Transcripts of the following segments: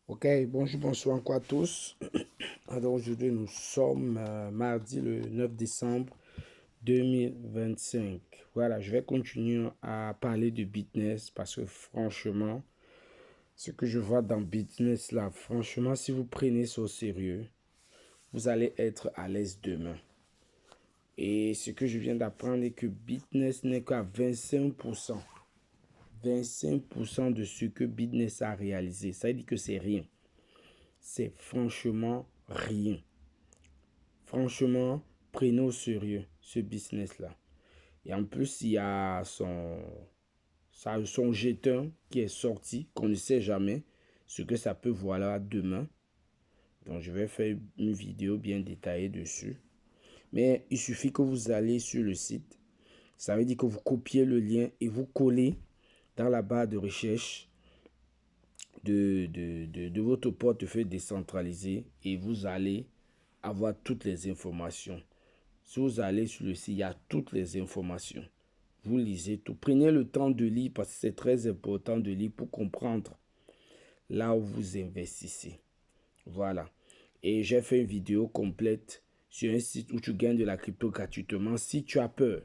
Ok, bonjour, bonsoir encore à tous. Alors aujourd'hui nous sommes mardi le 9 décembre 2025. Voilà, je vais continuer à parler de business parce que franchement, ce que je vois dans business là, franchement, si vous prenez ça au sérieux, vous allez être à l'aise demain. Et ce que je viens d'apprendre est que business n'est qu'à 25%. 25% de ce que business a réalisé. Ça veut dire que c'est rien. C'est franchement rien. Franchement, prenez au sérieux ce business-là. Et en plus, il y a son jeton qui est sorti, qu'on ne sait jamais ce que ça peut voilà demain. Donc, je vais faire une vidéo bien détaillée dessus. Mais il suffit que vous allez sur le site. Ça veut dire que vous copiez le lien et vous collez dans la barre de recherche de votre portefeuille décentralisé et vous allez avoir toutes les informations. Si vous allez sur le site, il y a toutes les informations. Vous lisez tout. Prenez le temps de lire parce que c'est très important de lire pour comprendre là où vous investissez. Voilà. Et j'ai fait une vidéo complète sur un site où tu gagnes de la crypto gratuitement si tu as peur.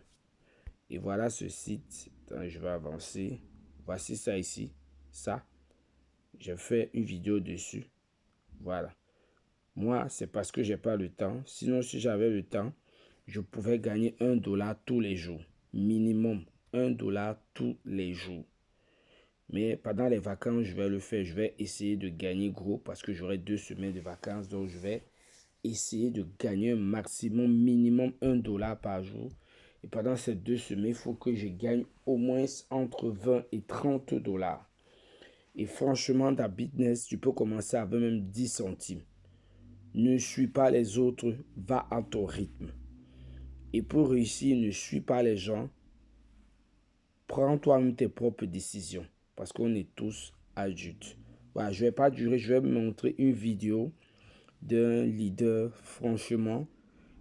Et voilà ce site. Attends, je vais avancer. Voici ça ici. Ça. J'ai fait une vidéo dessus. Voilà. Moi, c'est parce que j'ai pas le temps. Sinon, si j'avais le temps, je pouvais gagner $1 tous les jours. Minimum $1 tous les jours. Mais pendant les vacances, je vais le faire. Je vais essayer de gagner gros parce que j'aurai 2 semaines de vacances. Donc, je vais essayer de gagner un maximum, minimum $1 par jour. Et pendant ces 2 semaines, il faut que je gagne au moins entre 20 et $30. Et franchement, dans business, tu peux commencer avec même 10 centimes. Ne suis pas les autres, va à ton rythme. Et pour réussir, ne suis pas les gens. Prends toi-même tes propres décisions. Parce qu'on est tous adultes. Voilà, je ne vais pas durer, je vais vous montrer une vidéo d'un leader, franchement,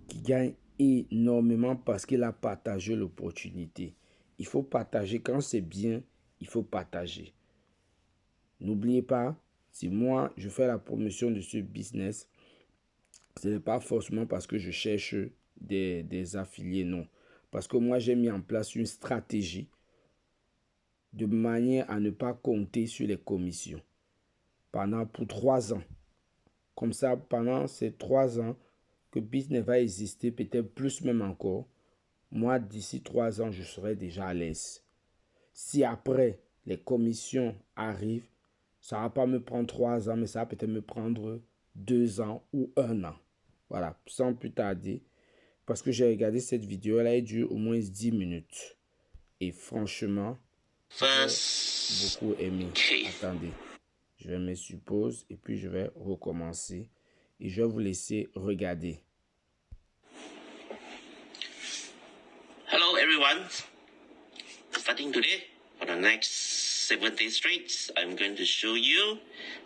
qui gagne énormément parce qu'il a partagé l'opportunité. Il faut partager. Quand c'est bien, il faut partager. N'oubliez pas, si moi, je fais la promotion de ce business, ce n'est pas forcément parce que je cherche des affiliés, non. Parce que moi, j'ai mis en place une stratégie de manière à ne pas compter sur les commissions pour 3 ans. Comme ça, pendant ces 3 ans que business va exister, peut-être plus même encore, moi, d'ici 3 ans, je serai déjà à l'aise. Si après, les commissions arrivent, ça ne va pas me prendre 3 ans, mais ça va peut-être me prendre 2 ans ou 1 an. Voilà, sans plus tarder. Parce que j'ai regardé cette vidéo, elle dure au moins 10 minutes. Et franchement, j'ai beaucoup aimé. Attendez, je vais me sur pause et puis je vais recommencer. Et je vais vous laisser regarder. Hello everyone. Starting today, for the next 7 days straight, I'm going to show you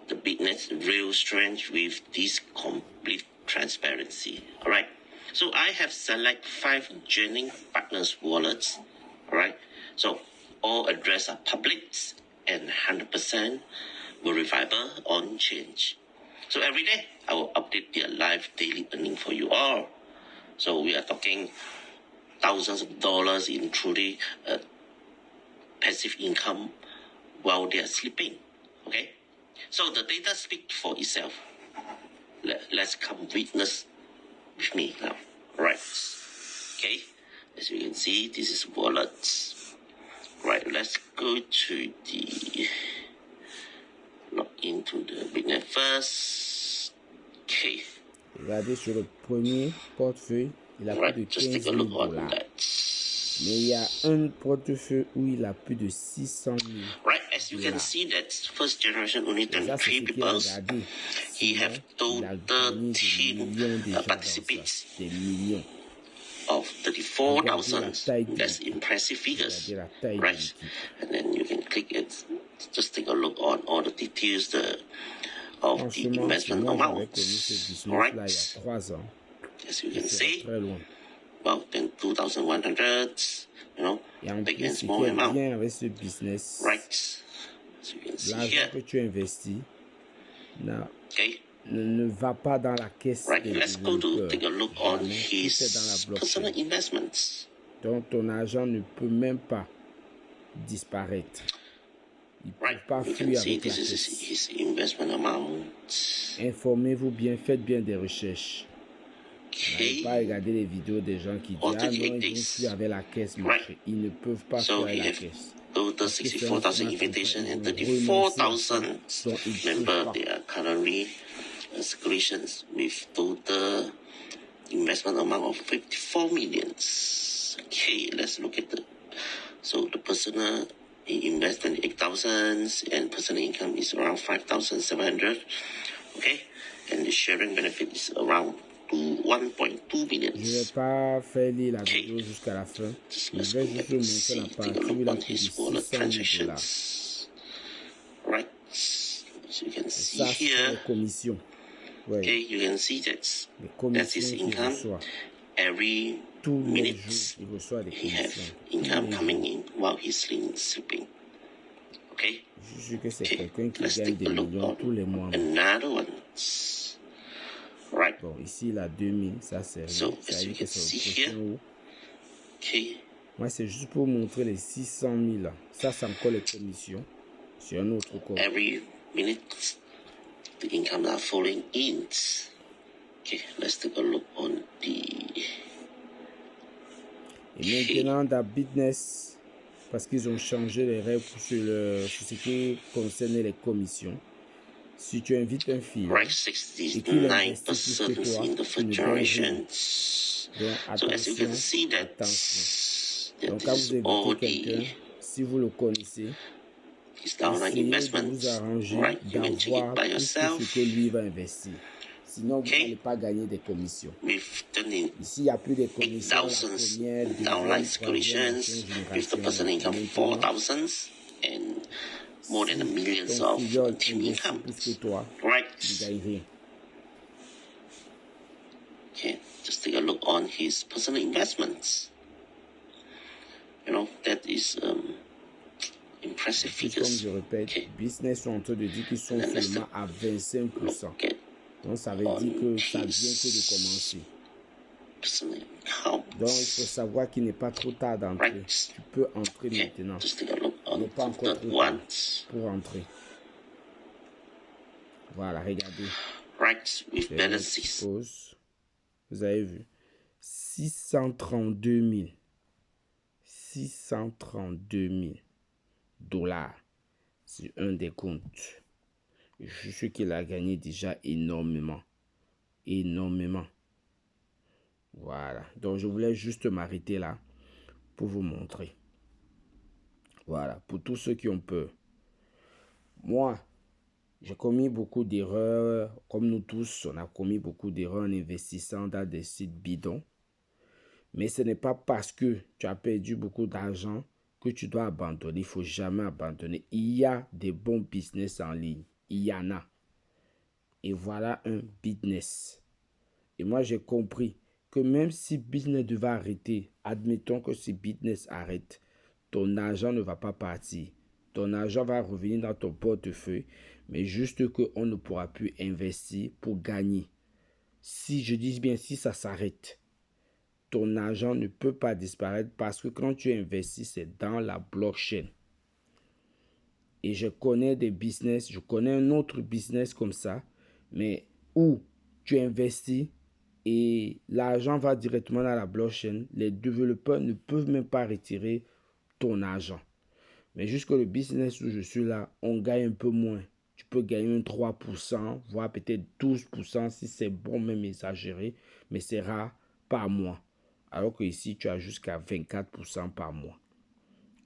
the business real strength with this complete transparency. Alright. So I have select 5 Jennings Partners wallets. Alright. So all address are public and 100% verifiable on change. So every day I will update their live daily earning for you all. So we are talking thousands of dollars in truly passive income while they are sleeping. Okay, so the data speaks for itself. Let's come witness with me now. Right. Okay, as you can see, this is wallet. Right, let's go to the log into the business first. Okay. Regardez sur le premier portefeuille, il a plus de 15 000 $. Mais il y a un portefeuille où il a plus de 600 000 Right, as you can see that first generation only 23 people. He have total team participants of 34,000. That's impressive figures, right? And then you can click it. Just take a look on all the details of the investment amounts, right? As you can see, about 2,100. You know, big and small amount. Avec ce business, right? So you can see l'argent here. que tu investis, Okay. ne va pas dans la caisse Right. des Let's go to développeurs. take a look on Jamais. Tout est dans la his blockchain. personal investments. Donc, ton argent ne peut même pas disparaître. Il ne Right. peut pas You can fuir see avec la this is caisse. his investment amount. Informez-vous bien, faites bien des recherches. N'allez pas Okay. regarder les vidéos des gens qui disent Or ah non, 38 ils vont days. fuir avec la caisse Right. marché. Ils ne peuvent pas fuir So avec he la have caisse. total Parce que c'est un 64,000 smart invitations contract. and Ils vont renoncer à ça. 34,000 Donc, ils ne peuvent members. pas. They are currently circulations with total investment amount of 54 millions. Okay, let's look at the personal he invests 28,000 and personal income is around 5,700. Okay, and the sharing benefit is around 1.2 billion. Je ne vais pas faire lire la vidéo jusqu'à la fin. Je vais juste vous montrer la partie où il a pris 600 000 $. Right, so you can see Ça, c'est here. les commissions. Ouais. Okay, you can see Les that's commissions his qu'il income. reçoit. Every Tous les minute jours, il reçoit des he have commissions. Tous income les coming jours. in while he's sleeping. Okay. Je suis sûr que c'est Okay, quelqu'un qui let's gagne take des a look millions tous les mois. on another one. Right. Bon, ici, il a 2000. Ça, c'est rien. So, Ça as veut you dire que can c'est see au prochain here, haut. okay, Moi, c'est juste pour montrer les 600 000 là. Ça, c'est encore les commissions. C'est un autre compte. every minute the income are falling in. Okay, let's take a look on the. Et maintenant, dans Bitness, parce qu'ils ont changé les règles sur ce qui concerne les commissions. Si tu invites un fils Right, et qu'il investit 69% plus que toi, in the tu first ne gagnes rien. generation. Donc, So as you can see that, Donc, that quand is vous all invitez quelqu'un, si vous le connaissez, his downline essayez de investments. vous arranger Right, you can check it d'avoir by plus que yourself. ce que lui va investir. Sinon, vous Okay. n'allez pas gagner des commissions. We've done in Ici, il n'y a plus de commissions. La 8,000 première, deuxième, downline troisième, solutions with the génération. personal income Maintenant, 4,000 and more than a millions ton of filleul team investit income. plus que toi, Right. tu ne gagnes rien. Okay, just take a look on his personal investments. You know, that is impressive Puis, figures. comme je répète, Okay. Business sont en train de dire qu'ils sont And let's seulement à 25%. Look at Donc, ça veut dire que ça vient que de commencer. personal income. Donc, il faut savoir qu'il n'est pas trop tard d'entrer. Right. Tu peux entrer Okay, maintenant just take a look Il on n'est pas encore that trop tard one. pour entrer. Voilà, regardez. Right, with Je vais balance mettre 6. pause. Vous avez vu 632 000. 632 000 $ sur un des comptes. Je suis sûr qu'il a gagné déjà énormément. Énormément. Voilà. Donc, je voulais juste m'arrêter là pour vous montrer. Voilà. Pour tous ceux qui ont peur. Moi, j'ai commis beaucoup d'erreurs. Comme nous tous, on a commis beaucoup d'erreurs en investissant dans des sites bidons. Mais ce n'est pas parce que tu as perdu beaucoup d'argent que tu dois abandonner. Il ne faut jamais abandonner. Il y a des bons business en ligne. Il y en a. Et voilà un business. Et moi, j'ai compris que même si business devait arrêter, admettons que ce business arrête, ton argent ne va pas partir. Ton argent va revenir dans ton portefeuille, mais juste qu'on ne pourra plus investir pour gagner. Si je dis bien, si ça s'arrête, ton argent ne peut pas disparaître parce que quand tu investis, c'est dans la blockchain. Et je connais des business, je connais un autre business comme ça, mais où tu investis et l'argent va directement dans la blockchain. Les développeurs ne peuvent même pas retirer ton argent. Mais jusque le business où je suis là, on gagne un peu moins. Tu peux gagner un 3%, voire peut-être 12% si c'est bon, même exagéré, mais c'est rare par mois. Alors que ici, tu as jusqu'à 24% par mois.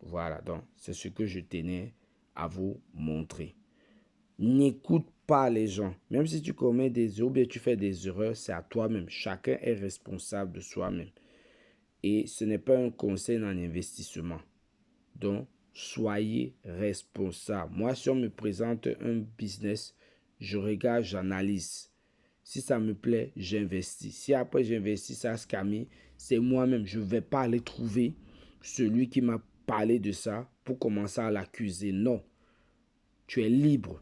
Voilà, donc c'est ce que je tenais à vous montrer. N'écoute pas les gens. Même si tu commets des erreurs ou bien tu fais des erreurs, c'est à toi-même. Chacun est responsable de soi-même. Et ce n'est pas un conseil en investissement. Donc, soyez responsable. Moi, si on me présente un business, je regarde, j'analyse. Si ça me plaît, j'investis. Si après j'investis, ça se camille, c'est moi-même. Je ne vais pas aller trouver celui qui m'a parlé de ça pour commencer à l'accuser. Non. Tu es libre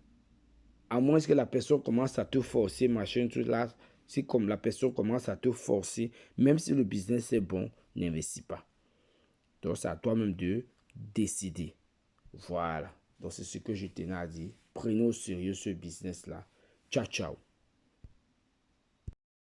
À moins que la personne commence à te forcer, machin, tout là. Si comme la personne commence à te forcer, même si le business est bon, n'investis pas. Donc, c'est à toi-même de décider. Voilà. Donc, c'est ce que je tenais à dire. Prenez au sérieux ce business-là. Ciao, ciao.